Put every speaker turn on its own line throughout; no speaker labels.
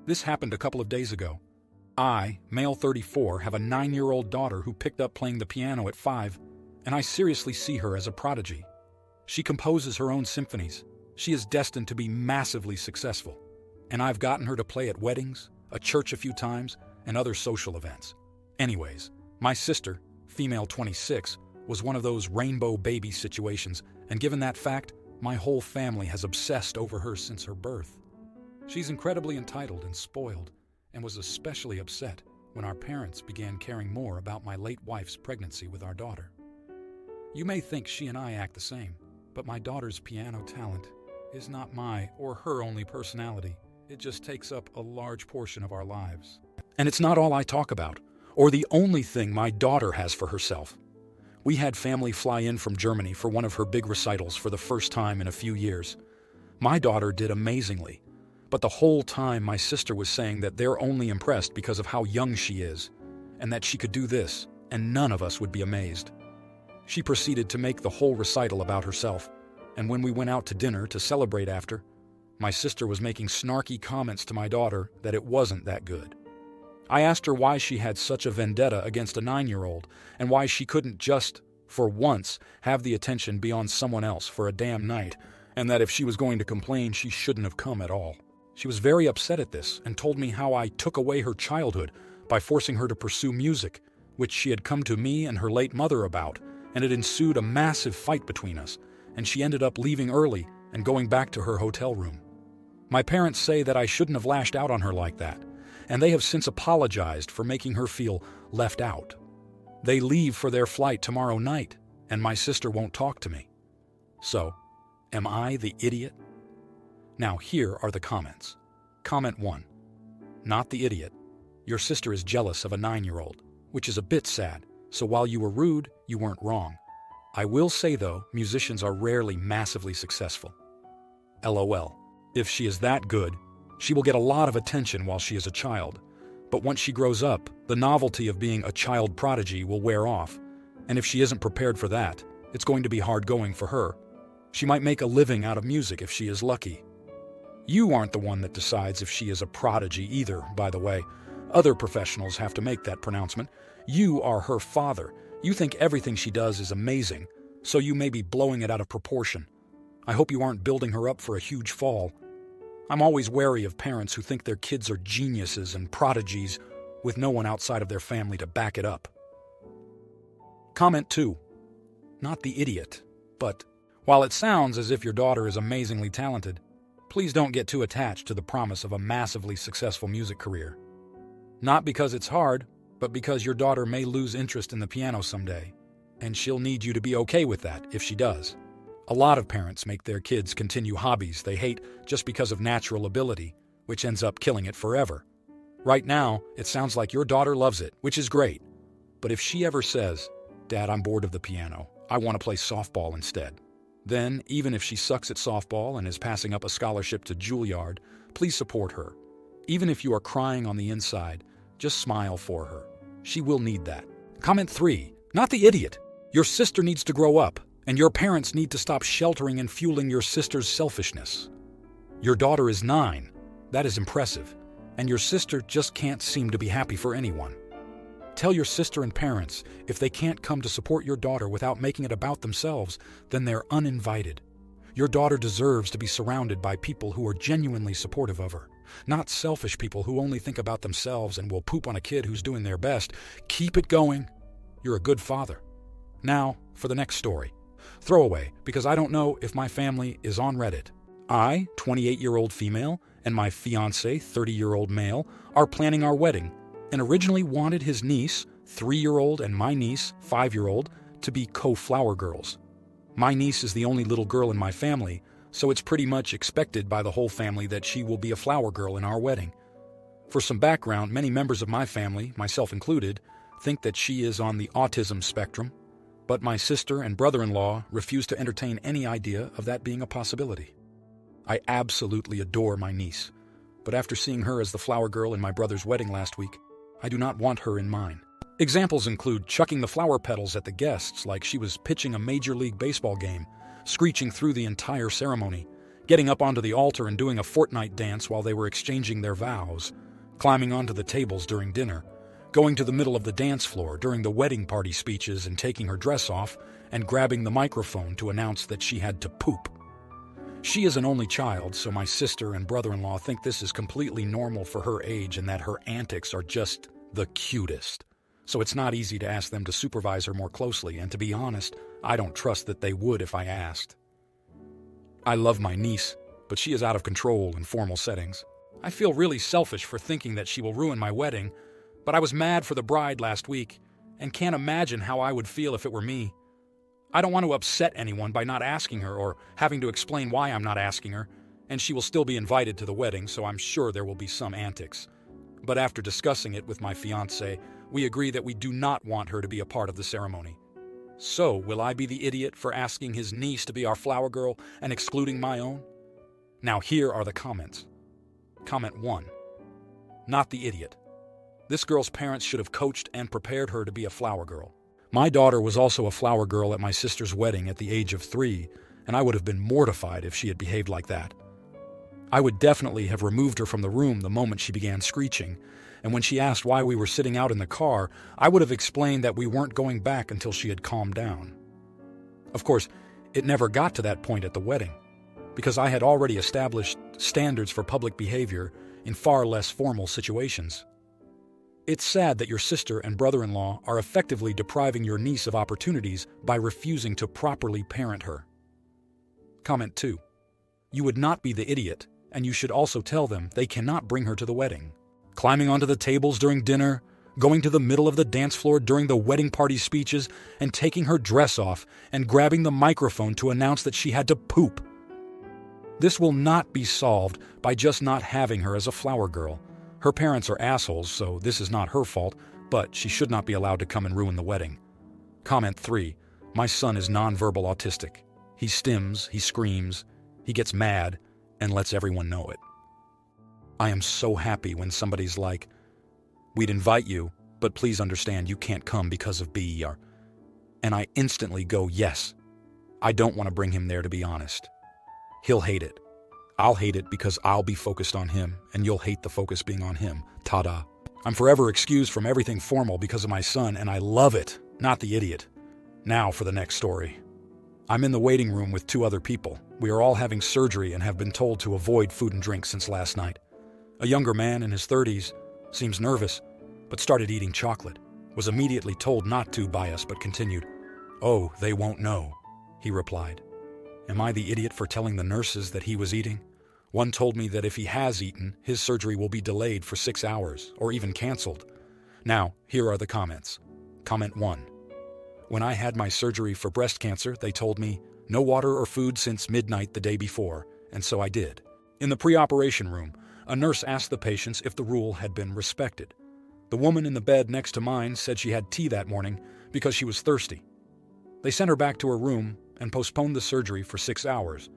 This happened a couple of days ago. I, male 34, have a 9-year-old daughter who picked up playing the piano at 5, and I seriously see her as a prodigy. She composes her own symphonies. She is destined to be massively successful. And I've gotten her to play at weddings, a church a few times, and other social events. Anyways, my sister, female 26, was one of those rainbow baby situations, and given that fact, my whole family has obsessed over her since her birth. She's incredibly entitled and spoiled, and was especially upset when our parents began caring more about my late wife's pregnancy with our daughter. You may think she and I act the same, but my daughter's piano talent is not my or her only personality. It just takes up a large portion of our lives. And it's not all I talk about, or the only thing my daughter has for herself. We had family fly in from Germany for one of her big recitals for the first time in a few years. My daughter did amazingly, but the whole time my sister was saying that they're only impressed because of how young she is, and that she could do this, and none of us would be amazed. She proceeded to make the whole recital about herself, and when we went out to dinner to celebrate after, my sister was making snarky comments to my daughter that it wasn't that good. I asked her why she had such a vendetta against a 9-year-old, and why she couldn't just, for once, have the attention be on someone else for a damn night, and that if she was going to complain, she shouldn't have come at all. She was very upset at this and told me how I took away her childhood by forcing her to pursue music, which she had come to me and her late mother about, and it ensued a massive fight between us, and she ended up leaving early and going back to her hotel room. My parents say that I shouldn't have lashed out on her like that, and they have since apologized for making her feel left out. They leave for their flight tomorrow night, and my sister won't talk to me. So, am I the idiot? Now here are the comments. Comment 1. Not the idiot. Your sister is jealous of a 9-year-old, which is a bit sad, so while you were rude, you weren't wrong. I will say though, musicians are rarely massively successful. LOL. If she is that good, she will get a lot of attention while she is a child. But once she grows up, the novelty of being a child prodigy will wear off. And if she isn't prepared for that, it's going to be hard going for her. She might make a living out of music if she is lucky. You aren't the one that decides if she is a prodigy either, by the way. Other professionals have to make that pronouncement. You are her father. You think everything she does is amazing, so you may be blowing it out of proportion. I hope you aren't building her up for a huge fall. I'm always wary of parents who think their kids are geniuses and prodigies with no one outside of their family to back it up. Comment 2. Not the idiot, but while it sounds as if your daughter is amazingly talented, please don't get too attached to the promise of a massively successful music career. Not because it's hard, but because your daughter may lose interest in the piano someday, and she'll need you to be okay with that if she does. A lot of parents make their kids continue hobbies they hate just because of natural ability, which ends up killing it forever. Right now, it sounds like your daughter loves it, which is great. But if she ever says, "Dad, I'm bored of the piano. I want to play softball instead," then, even if she sucks at softball and is passing up a scholarship to Juilliard, please support her. Even if you are crying on the inside, just smile for her. She will need that. Comment 3. Not the idiot. Your sister needs to grow up, and your parents need to stop sheltering and fueling your sister's selfishness. Your daughter is 9. That is impressive. And your sister just can't seem to be happy for anyone. Tell your sister and parents if they can't come to support your daughter without making it about themselves, then they're uninvited. Your daughter deserves to be surrounded by people who are genuinely supportive of her, not selfish people who only think about themselves and will poop on a kid who's doing their best. Keep it going. You're a good father. Now, for the next story. Throwaway, because I don't know if my family is on Reddit. I, 28-year-old female, and my fiancé, 30-year-old male, are planning our wedding, and originally wanted his niece, 3-year-old, and my niece, 5-year-old, to be co-flower girls. My niece is the only little girl in my family, so it's pretty much expected by the whole family that she will be a flower girl in our wedding. For some background, many members of my family, myself included, think that she is on the autism spectrum, but my sister and brother-in-law refuse to entertain any idea of that being a possibility. I absolutely adore my niece, but after seeing her as the flower girl in my brother's wedding last week, I do not want her in mine. Examples include chucking the flower petals at the guests like she was pitching a Major League Baseball game, screeching through the entire ceremony, getting up onto the altar and doing a fortnight dance while they were exchanging their vows, climbing onto the tables during dinner, going to the middle of the dance floor during the wedding party speeches and taking her dress off and grabbing the microphone to announce that she had to poop. She is an only child, so my sister and brother-in-law think this is completely normal for her age and that her antics are just the cutest. So it's not easy to ask them to supervise her more closely, and to be honest, I don't trust that they would if I asked. I love my niece, but she is out of control in formal settings. I feel really selfish for thinking that she will ruin my wedding, but I was mad for the bride last week and can't imagine how I would feel if it were me. I don't want to upset anyone by not asking her or having to explain why I'm not asking her, and she will still be invited to the wedding, so I'm sure there will be some antics. But after discussing it with my fiancé, we agree that we do not want her to be a part of the ceremony. So, will I be the idiot for asking his niece to be our flower girl and excluding my own? Now here are the comments. Comment 1. Not the idiot. This girl's parents should have coached and prepared her to be a flower girl. My daughter was also a flower girl at my sister's wedding at the age of 3, and I would have been mortified if she had behaved like that. I would definitely have removed her from the room the moment she began screeching, and when she asked why we were sitting out in the car, I would have explained that we weren't going back until she had calmed down. Of course, it never got to that point at the wedding, because I had already established standards for public behavior in far less formal situations. It's sad that your sister and brother-in-law are effectively depriving your niece of opportunities by refusing to properly parent her. Comment 2. You would not be the idiot, and you should also tell them they cannot bring her to the wedding. Climbing onto the tables during dinner, going to the middle of the dance floor during the wedding party speeches, and taking her dress off and grabbing the microphone to announce that she had to poop. This will not be solved by just not having her as a flower girl. Her parents are assholes, so this is not her fault, but she should not be allowed to come and ruin the wedding. Comment 3. My son is nonverbal autistic. He stims, he screams, he gets mad, and lets everyone know it. I am so happy when somebody's like, "We'd invite you, but please understand you can't come because of BER." And I instantly go, yes. I don't want to bring him there, to be honest. He'll hate it. I'll hate it because I'll be focused on him, and you'll hate the focus being on him. Ta-da. I'm forever excused from everything formal because of my son, and I love it, not the idiot. Now for the next story. I'm in the waiting room with 2 other people. We are all having surgery and have been told to avoid food and drink since last night. A younger man in his 30s seems nervous, but started eating chocolate. Was immediately told not to by us, but continued. "Oh, they won't know," he replied. Am I the idiot for telling the nurses that he was eating? One told me that if he has eaten, his surgery will be delayed for 6 hours, or even canceled. Now, here are the comments. Comment 1. When I had my surgery for breast cancer, they told me, no water or food since midnight the day before, and so I did. In the pre-operation room, a nurse asked the patients if the rule had been respected. The woman in the bed next to mine said she had tea that morning because she was thirsty. They sent her back to her room and postponed the surgery for 6 hours.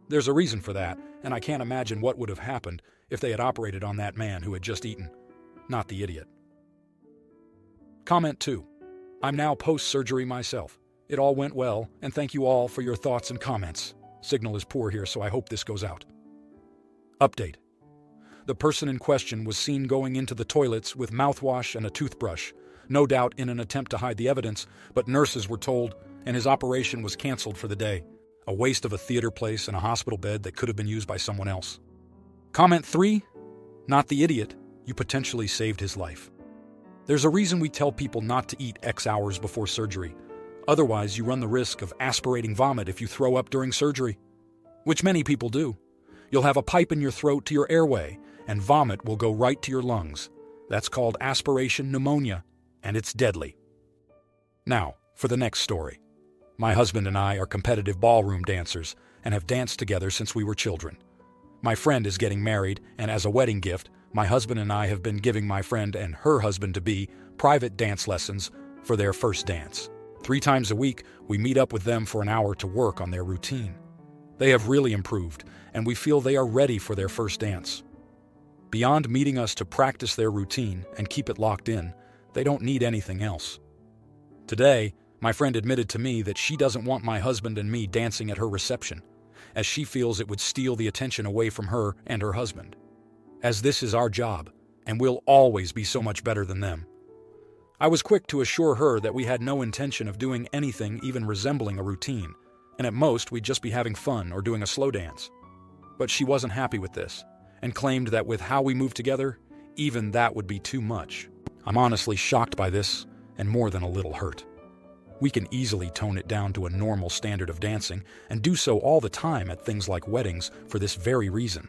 There's a reason for that, and I can't imagine what would have happened if they had operated on that man who had just eaten. Not the idiot. Comment 2. I'm now post-surgery myself. It all went well, and thank you all for your thoughts and comments. Signal is poor here, so I hope this goes out. Update. The person in question was seen going into the toilets with mouthwash and a toothbrush, no doubt in an attempt to hide the evidence, but nurses were told, and his operation was canceled for the day. A waste of a theater place and a hospital bed that could have been used by someone else. Comment 3. Not the idiot. You potentially saved his life. There's a reason we tell people not to eat X hours before surgery. Otherwise, you run the risk of aspirating vomit if you throw up during surgery, which many people do. You'll have a pipe in your throat to your airway, and vomit will go right to your lungs. That's called aspiration pneumonia, and it's deadly. Now, for the next story. My husband and I are competitive ballroom dancers and have danced together since we were children. My friend is getting married, and as a wedding gift, my husband and I have been giving my friend and her husband-to-be private dance lessons for their first dance. 3 times a week, we meet up with them for an hour to work on their routine. They have really improved, and we feel they are ready for their first dance. Beyond meeting us to practice their routine and keep it locked in, they don't need anything else. Today, my friend admitted to me that she doesn't want my husband and me dancing at her reception. as she feels it would steal the attention away from her and her husband. As this is our job, and we'll always be so much better than them. I was quick to assure her that we had no intention of doing anything even resembling a routine, and at most we'd just be having fun or doing a slow dance. But she wasn't happy with this, and claimed that with how we moved together, even that would be too much. I'm honestly shocked by this, and more than a little hurt. We can easily tone it down to a normal standard of dancing, and do so all the time at things like weddings for this very reason.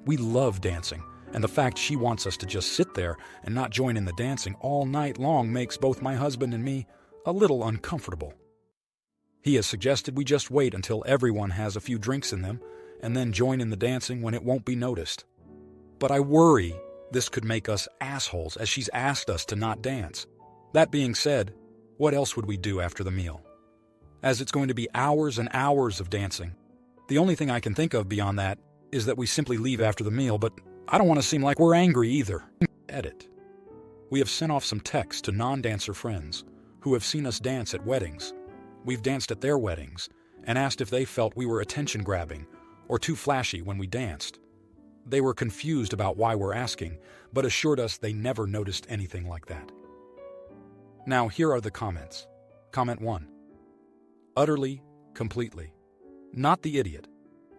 We love dancing, and the fact she wants us to just sit there and not join in the dancing all night long makes both my husband and me a little uncomfortable. He has suggested we just wait until everyone has a few drinks in them, and then join in the dancing when it won't be noticed. But I worry this could make us assholes, as she's asked us to not dance. That being said, what else would we do after the meal? As it's going to be hours and hours of dancing. The only thing I can think of beyond that is that we simply leave after the meal, but I don't want to seem like we're angry either. Edit. We have sent off some texts to non-dancer friends who have seen us dance at weddings. We've danced at their weddings and asked if they felt we were attention-grabbing or too flashy when we danced. They were confused about why we're asking, but assured us they never noticed anything like that. Now here are the comments. Comment 1. Utterly, completely. Not the idiot.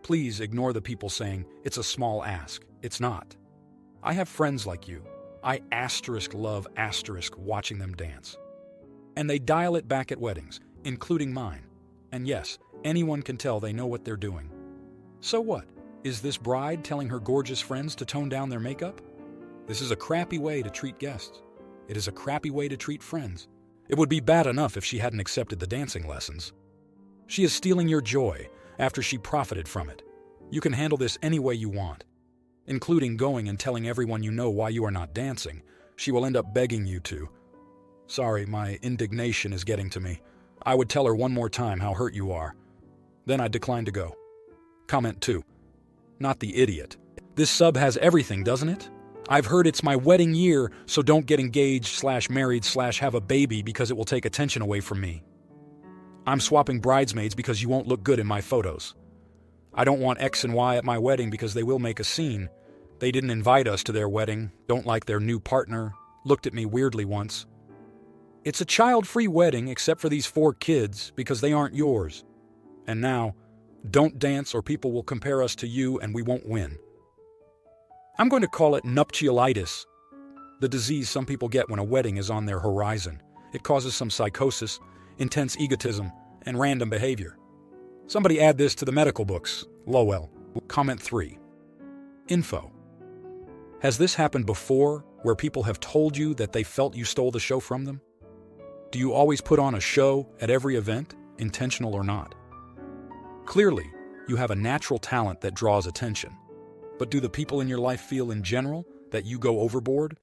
Please ignore the people saying it's a small ask. It's not. I have friends like you. I love watching them dance. And they dial it back at weddings, including mine. And yes, anyone can tell they know what they're doing. So what? Is this bride telling her gorgeous friends to tone down their makeup? This is a crappy way to treat guests. It is a crappy way to treat friends. It would be bad enough if she hadn't accepted the dancing lessons. She is stealing your joy after she profited from it. You can handle this any way you want, including going and telling everyone you know why you are not dancing. She will end up begging you to. Sorry, my indignation is getting to me. I would tell her one more time how hurt you are. Then I'd decline to go. Comment 2. Not the idiot. This sub has everything, doesn't it? I've heard it's my wedding year, so don't get engaged/married/have a baby because it will take attention away from me. I'm swapping bridesmaids because you won't look good in my photos. I don't want X and Y at my wedding because they will make a scene. They didn't invite us to their wedding, don't like their new partner, looked at me weirdly once. It's a child-free wedding except for these 4 kids because they aren't yours. And now, don't dance or people will compare us to you and we won't win. I'm going to call it nuptialitis, the disease some people get when a wedding is on their horizon. It causes some psychosis, intense egotism, and random behavior. Somebody add this to the medical books. Lol. Comment 3. Info. Has this happened before, where people have told you that they felt you stole the show from them? Do you always put on a show at every event, intentional or not? Clearly, you have a natural talent that draws attention. But do the people in your life feel in general that you go overboard?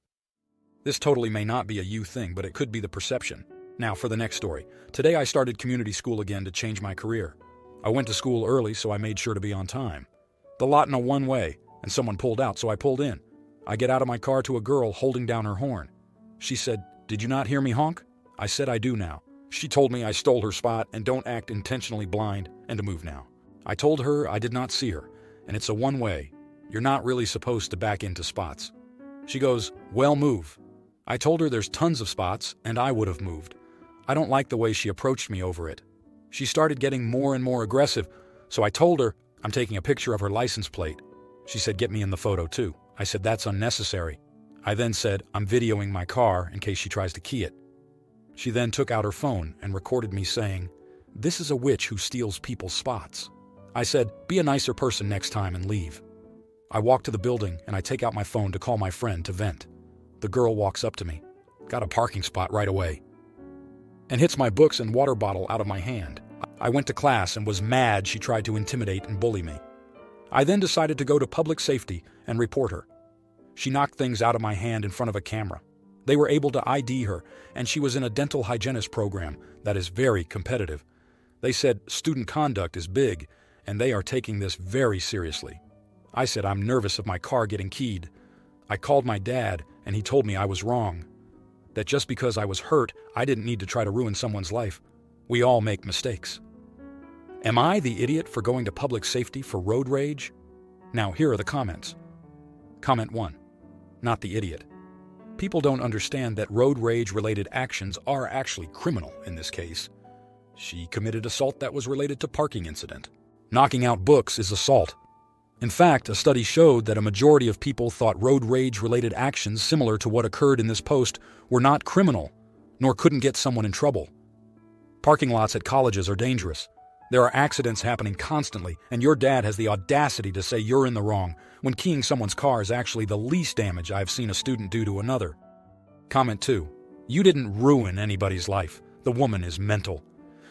This totally may not be a you thing, but it could be the perception. Now for the next story. Today I started community school again to change my career. I went to school early, so I made sure to be on time. The lot in a one-way, and someone pulled out, so I pulled in. I get out of my car to a girl holding down her horn. She said, "Did you not hear me honk?" I said I do now. She told me I stole her spot and don't act intentionally blind and to move now. I told her I did not see her, and it's a one-way. You're not really supposed to back into spots. She goes, "Well, move." I told her there's tons of spots, and I would have moved. I don't like the way she approached me over it. She started getting more and more aggressive, so I told her I'm taking a picture of her license plate. She said, "Get me in the photo too." I said, "That's unnecessary." I then said, "I'm videoing my car in case she tries to key it." She then took out her phone and recorded me saying, "This is a witch who steals people's spots." I said, "Be a nicer person next time and leave." I walk to the building and I take out my phone to call my friend to vent. The girl walks up to me, got a parking spot right away, and hits my books and water bottle out of my hand. I went to class and was mad she tried to intimidate and bully me. I then decided to go to public safety and report her. She knocked things out of my hand in front of a camera. They were able to ID her, and she was in a dental hygienist program that is very competitive. They said student conduct is big, and they are taking this very seriously. I said I'm nervous of my car getting keyed. I called my dad, and he told me I was wrong. That just because I was hurt, I didn't need to try to ruin someone's life. We all make mistakes. Am I the idiot for going to public safety for road rage? Now here are the comments. Comment 1. Not the idiot. People don't understand that road rage-related actions are actually criminal in this case. She committed assault that was related to parking incident. Knocking out books is assault. In fact, a study showed that a majority of people thought road rage-related actions similar to what occurred in this post were not criminal, nor couldn't get someone in trouble. Parking lots at colleges are dangerous. There are accidents happening constantly, and your dad has the audacity to say you're in the wrong when keying someone's car is actually the least damage I've seen a student do to another. Comment 2. You didn't ruin anybody's life. The woman is mental.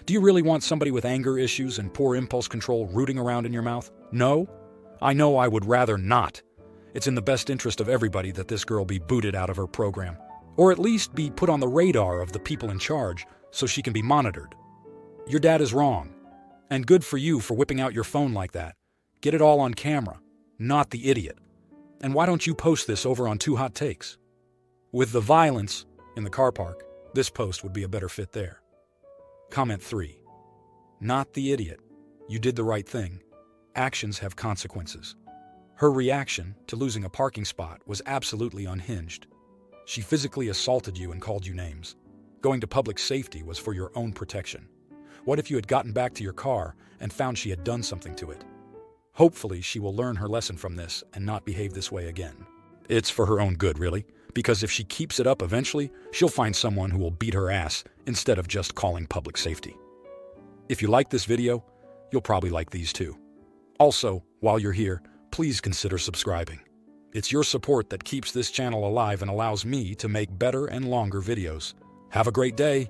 Do you really want somebody with anger issues and poor impulse control rooting around in your mouth? No? I know I would rather not. It's in the best interest of everybody that this girl be booted out of her program, or at least be put on the radar of the people in charge so she can be monitored. Your dad is wrong. And good for you for whipping out your phone like that. Get it all on camera, not the idiot. And why don't you post this over on Two Hot Takes? With the violence in the car park, this post would be a better fit there. Comment 3. Not the idiot. You did the right thing. Actions have consequences. Her reaction to losing a parking spot was absolutely unhinged. She physically assaulted you and called you names. Going to public safety was for your own protection. What if you had gotten back to your car and found she had done something to it? Hopefully, she will learn her lesson from this and not behave this way again. It's for her own good, really, because if she keeps it up eventually, she'll find someone who will beat her ass instead of just calling public safety. If you like this video, you'll probably like these too. Also, while you're here, please consider subscribing. It's your support that keeps this channel alive and allows me to make better and longer videos. Have a great day.